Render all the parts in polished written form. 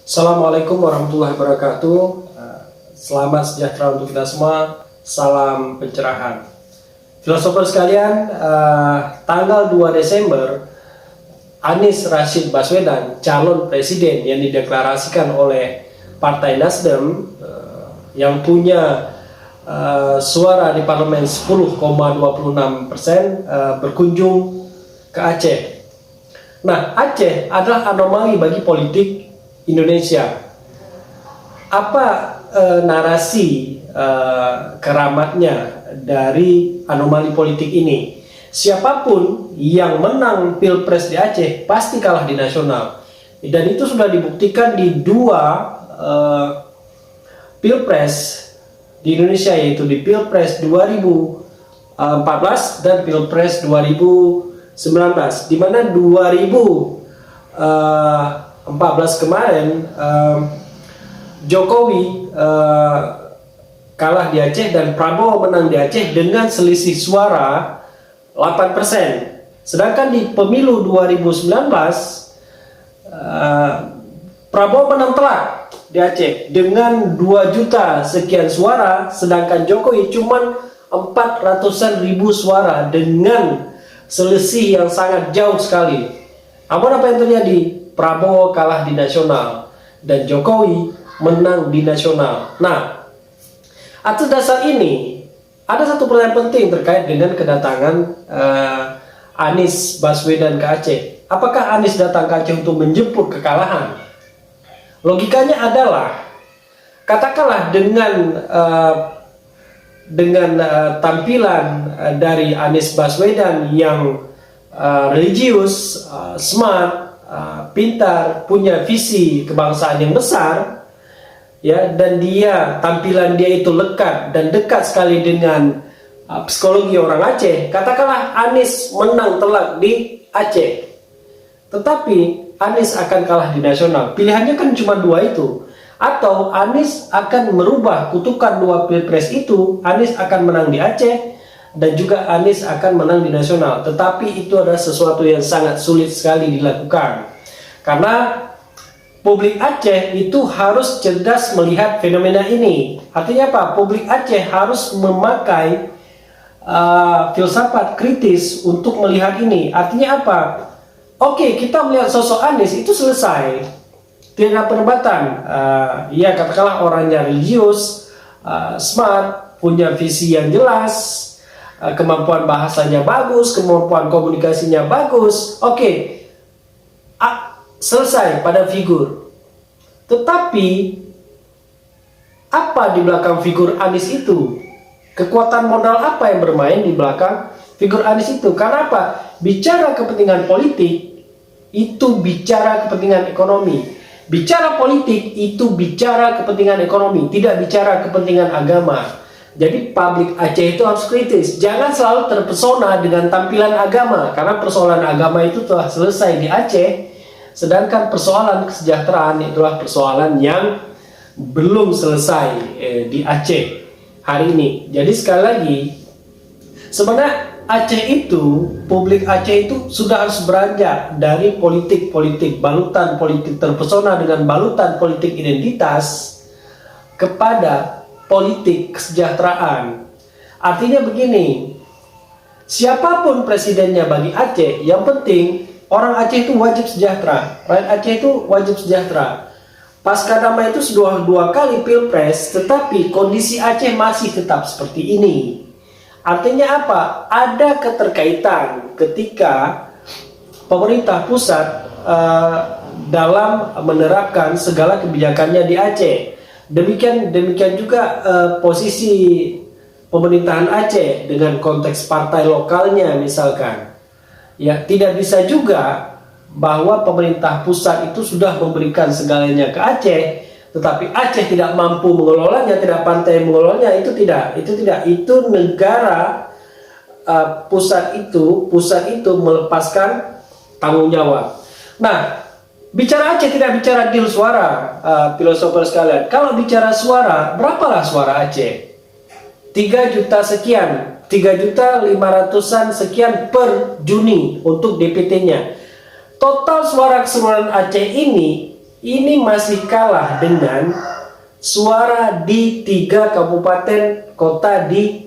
Assalamualaikum warahmatullahi wabarakatuh. Selamat sejahtera untuk kita semua. Salam pencerahan. Filosofer sekalian, tanggal 2 Desember, Anies Rashid Baswedan, calon presiden yang dideklarasikan oleh Partai Nasdem, yang punya suara di parlemen 10,26%, berkunjung ke Aceh. Nah, Aceh adalah anomali bagi politik Indonesia. Apa narasi keramatnya dari anomali politik ini? Siapapun yang menang pilpres di Aceh pasti kalah di nasional, dan itu sudah dibuktikan di dua pilpres di Indonesia, yaitu di pilpres 2014 dan pilpres 2019, di mana 2014 kemarin Jokowi kalah di Aceh dan Prabowo menang di Aceh dengan selisih suara 8%. Sedangkan di pemilu 2019 Prabowo menang telak di Aceh dengan 2 juta sekian suara, sedangkan Jokowi cuma 400-an ribu suara dengan selisih yang sangat jauh sekali. Namun apa yang terjadi? Prabowo kalah di nasional dan Jokowi menang di nasional. Nah, atas dasar ini ada satu pertanyaan penting terkait dengan kedatangan Anies Baswedan ke Aceh. Apakah Anies datang ke Aceh untuk menjemput kekalahan? Logikanya adalah, katakanlah dengan tampilan dari Anies Baswedan yang religius, smart, pintar, punya visi kebangsaan yang besar, ya, dan tampilan dia itu lekat dan dekat sekali dengan psikologi orang Aceh. Katakanlah Anies menang telak di Aceh, tetapi Anies akan kalah di nasional. Pilihannya kan cuma dua itu. Atau Anies akan merubah kutukan dua pilpres itu, Anies akan menang di Aceh dan juga Anies akan menang di nasional. Tetapi itu adalah sesuatu yang sangat sulit sekali dilakukan, karena publik Aceh itu harus cerdas melihat fenomena ini. Artinya apa? Publik Aceh harus memakai filsafat kritis untuk melihat ini. Artinya apa? Oke, kita melihat sosok Anies itu selesai, tidak ada perdebatan. Ya, katakanlah orangnya religius, smart, punya visi yang jelas, kemampuan bahasanya bagus, kemampuan komunikasinya bagus. Oke, selesai pada figur. Tetapi apa di belakang figur Anies itu? Kekuatan modal apa yang bermain di belakang figur Anies itu? Karena apa? Bicara kepentingan politik itu bicara kepentingan ekonomi. Bicara politik itu bicara kepentingan ekonomi, tidak bicara kepentingan agama. Jadi publik Aceh itu harus kritis. Jangan selalu terpesona dengan tampilan agama, karena persoalan agama itu telah selesai di Aceh. Sedangkan persoalan kesejahteraan itulah persoalan yang belum selesai di Aceh hari ini. Jadi sekali lagi, sebenarnya Aceh itu, publik Aceh itu sudah harus beranjak dari politik-politik, balutan politik terpesona dengan balutan politik identitas, kepada politik kesejahteraan. Artinya begini, siapapun presidennya bagi Aceh, yang penting orang Aceh itu wajib sejahtera, rakyat Aceh itu wajib sejahtera. Pasca damai itu sudah 2 kali pilpres, tetapi kondisi Aceh masih tetap seperti ini. Artinya apa? Ada keterkaitan ketika pemerintah pusat dalam menerapkan segala kebijakannya di Aceh. Demikian juga posisi pemerintahan Aceh dengan konteks partai lokalnya misalkan. Ya, tidak bisa juga bahwa pemerintah pusat itu sudah memberikan segalanya ke Aceh, tetapi Aceh tidak mampu mengelolanya, tidak pandai mengelolanya. Itu tidak. Itu negara, pusat itu melepaskan tanggung jawab. Nah, bicara Aceh tidak bicara deal suara, filosofer sekalian. Kalau bicara suara, berapalah suara Aceh? 3 juta sekian, 3.500.000-an sekian per Juni untuk DPT-nya. Total suara keseluruhan Aceh ini ini masih kalah dengan suara di 3 kabupaten kota di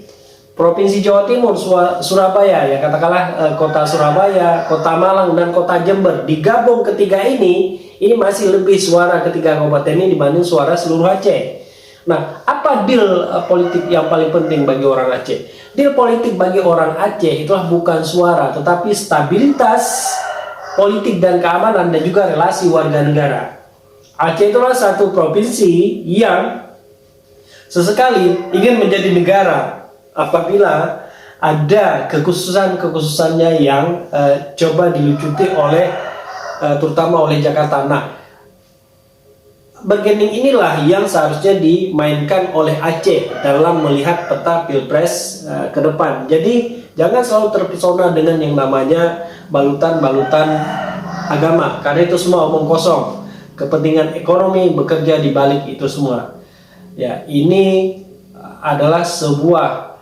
Provinsi Jawa Timur, Surabaya ya, katakanlah kota Surabaya, kota Malang, dan kota Jember. Digabung ketiga ini masih lebih suara ketiga kabupaten ini dibanding suara seluruh Aceh. Nah, apa deal politik yang paling penting bagi orang Aceh? Deal politik bagi orang Aceh itulah bukan suara, tetapi stabilitas politik dan keamanan, dan juga relasi warga negara. Aceh itulah satu provinsi yang sesekali ingin menjadi negara apabila ada kekhususannya yang coba dilucuti oleh terutama oleh Jakarta. Nah, bargaining inilah yang seharusnya dimainkan oleh Aceh dalam melihat peta pilpres ke depan. Jadi jangan selalu terpesona dengan yang namanya balutan-balutan agama, karena itu semua omong kosong. Kepentingan ekonomi bekerja di balik itu semua. Ya, ini adalah sebuah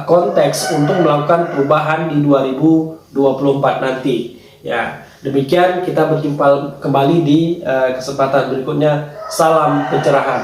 konteks untuk melakukan perubahan di 2024 nanti. Ya, demikian, kita berjumpa kembali di kesempatan berikutnya. Salam pencerahan.